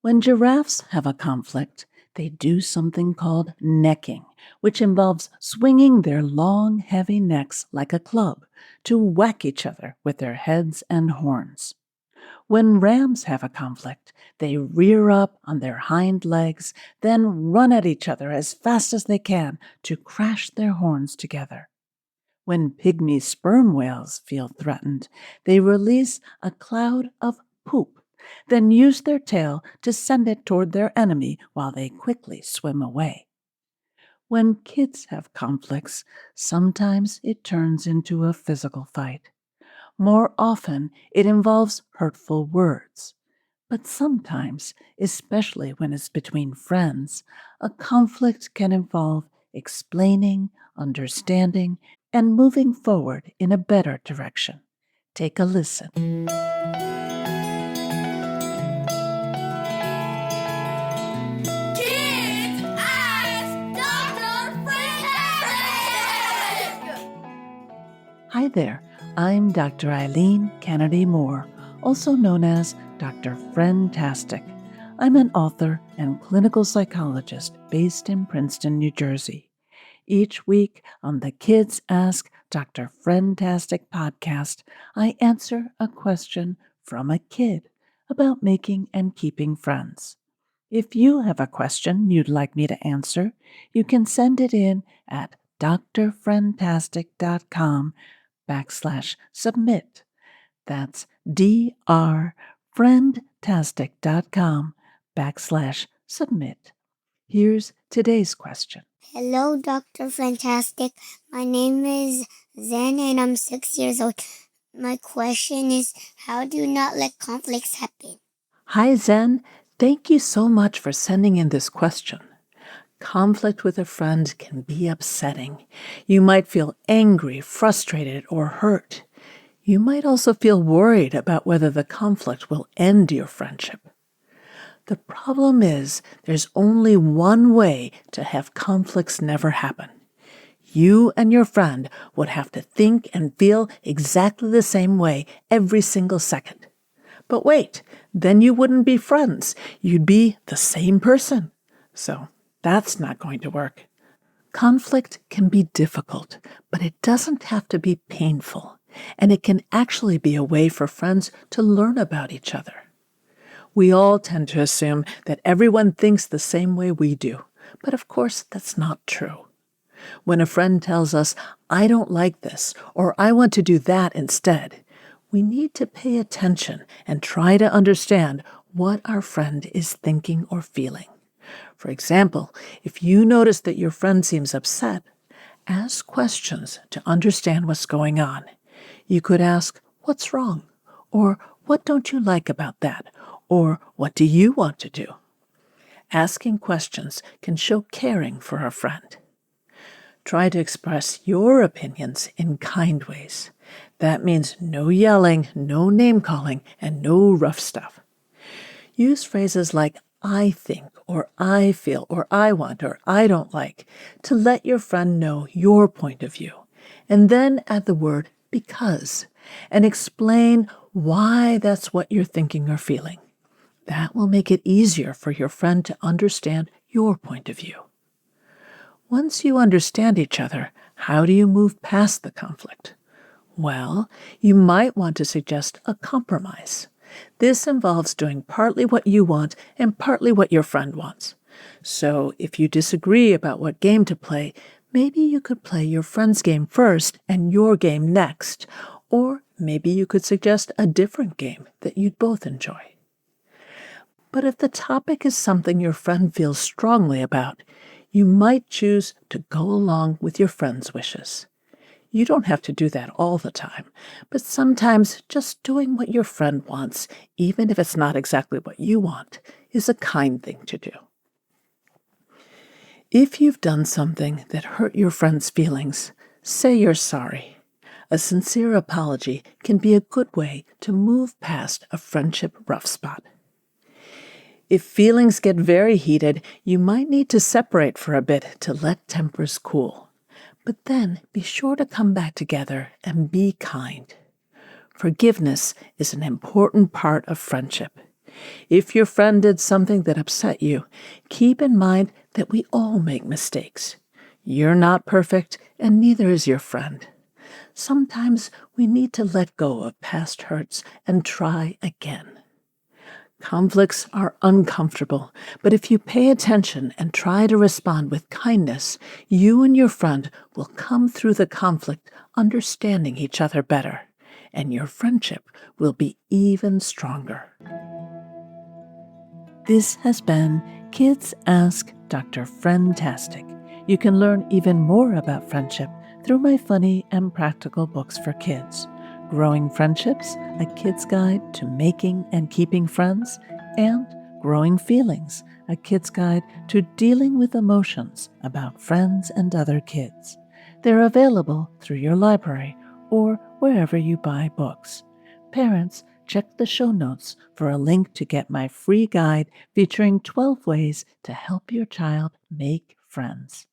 When giraffes have a conflict, they do something called necking, which involves swinging their long, heavy necks like a club to whack each other with their heads and horns. When rams have a conflict, they rear up on their hind legs, then run at each other as fast as they can to crash their horns together. When pygmy sperm whales feel threatened, they release a cloud of poop, then use their tail to send it toward their enemy while they quickly swim away. When kids have conflicts, sometimes it turns into a physical fight. More often, it involves hurtful words. But sometimes, especially when it's between friends, a conflict can involve explaining, understanding, and moving forward in a better direction. Take a listen. Kids Ask Dr. Friendtastic! Hi there, I'm Dr. Eileen Kennedy Moore, also known as Dr. Friendtastic. I'm an author and clinical psychologist based in Princeton, New Jersey. Each week on the Kids Ask Dr. Friendtastic podcast, I answer a question from a kid about making and keeping friends. If you have a question you'd like me to answer, you can send it in at drfriendtastic.com/submit. That's drfriendtastic.com/submit. Here's today's question. Hello, Dr. Fantastic. My name is Zen and I'm 6 years old. My question is, how do you not let conflicts happen? Hi, Zen. Thank you so much for sending in this question. Conflict with a friend can be upsetting. You might feel angry, frustrated, or hurt. You might also feel worried about whether the conflict will end your friendship. The problem is there's only one way to have conflicts never happen. You and your friend would have to think and feel exactly the same way every single second. But wait, then you wouldn't be friends. You'd be the same person. So that's not going to work. Conflict can be difficult, but it doesn't have to be painful. And it can actually be a way for friends to learn about each other. We all tend to assume that everyone thinks the same way we do, but of course that's not true. When a friend tells us, "I don't like this," or "I want to do that instead," we need to pay attention and try to understand what our friend is thinking or feeling. For example, if you notice that your friend seems upset, ask questions to understand what's going on. You could ask, "What's wrong?" Or "What don't you like about that?" Or "What do you want to do?" Asking questions can show caring for a friend. Try to express your opinions in kind ways. That means no yelling, no name-calling, and no rough stuff. Use phrases like "I think," or "I feel," or "I want," or "I don't like," to let your friend know your point of view. And then add the word "because" and explain why that's what you're thinking or feeling. That will make it easier for your friend to understand your point of view. Once you understand each other, how do you move past the conflict? Well, you might want to suggest a compromise. This involves doing partly what you want and partly what your friend wants. So if you disagree about what game to play, maybe you could play your friend's game first and your game next. Or maybe you could suggest a different game that you'd both enjoy. But if the topic is something your friend feels strongly about, you might choose to go along with your friend's wishes. You don't have to do that all the time, but sometimes just doing what your friend wants, even if it's not exactly what you want, is a kind thing to do. If you've done something that hurt your friend's feelings, say you're sorry. A sincere apology can be a good way to move past a friendship rough spot. If feelings get very heated, you might need to separate for a bit to let tempers cool. But then be sure to come back together and be kind. Forgiveness is an important part of friendship. If your friend did something that upset you, keep in mind that we all make mistakes. You're not perfect, and neither is your friend. Sometimes we need to let go of past hurts and try again. Conflicts are uncomfortable, but if you pay attention and try to respond with kindness, you and your friend will come through the conflict understanding each other better, and your friendship will be even stronger. This has been Kids Ask Dr. Friendtastic. You can learn even more about friendship through my funny and practical books for kids. Growing Friendships, a kid's guide to making and keeping friends, and Growing Feelings, a kid's guide to dealing with emotions about friends and other kids. They're available through your library or wherever you buy books. Parents, check the show notes for a link to get my free guide featuring 12 ways to help your child make friends.